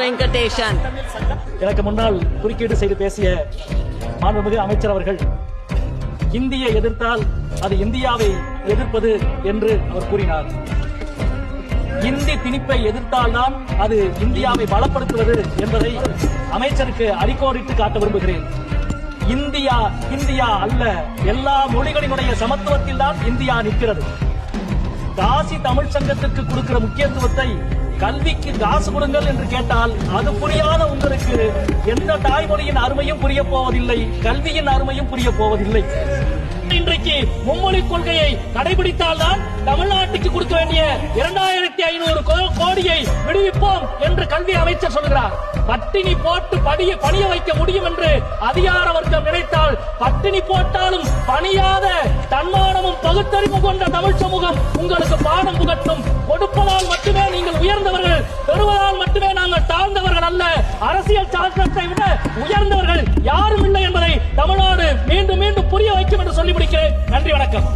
வெங்கடேசன். எனக்கு முன்னால் குறுக்கீடு செய்து பேசிய மாண்புமிகு அமைச்சர் அவர்கள் இந்தியை எதிர்த்தால் அது இந்தியாவை எதிர்ப்பது என்று அவர் கூறினார். இந்தி திணிப்பை எதிர்த்தால்தான் அது இந்தியாவை பலப்படுத்துவது என்பதை அமைச்சருக்கு அடிக்கோடிட்டு காட்ட விரும்புகிறேன். இந்தியா இந்தியா அல்ல, எல்லா மொழிகளினுடைய சமத்துவத்தில் தான் இந்தியா நிற்கிறது. காசி தமிழ் சங்கத்திற்கு கொடுக்கிற முக்கியத்துவத்தை கல்விக்கு காசு கொடுங்கள் என்று கேட்டால் அது புரியாத உங்களுக்கு எந்த தாய்மொழியின் அருமையும் புரிய போவதில்லை, கல்வியின் அருமையும் புரிய போவதில்லை. இன்றைக்கு மும்மொழி கொள்கையை கடைபிடித்தால் தான் தமிழ்நாட்டுக்கு கொடுக்க வேண்டிய 2500 கோடியை விடுவிப்போம் என்று கல்வி அமைச்சர் சொல்கிறார். பட்டினி போட்டு பணிய வைக்க முடியும் என்று அதிகார வர்க்கம் நினைத்தால் பட்டினி போட்டாலும் பணியாத தன்மானமும் பகுத்தறிவு கொண்ட தமிழ் சமூகம் உங்களுக்கு பாடம் புகட்டும். கொடுப்பதால் மட்டுமே நீங்கள் உயர்ந்தவர்கள், பெறுவதால் மட்டுமே நாங்கள் தாழ்ந்தவர்கள் அல்ல. அரசியல் சாசனத்தை விட உயர்ந்தவர்கள் யாரும் இல்லை என்பதை தமிழ்நாடு மீண்டும் மீண்டும் புரிய வைக்கும் என்று சொல்லி முடிக்கிறேன். நன்றி, வணக்கம்.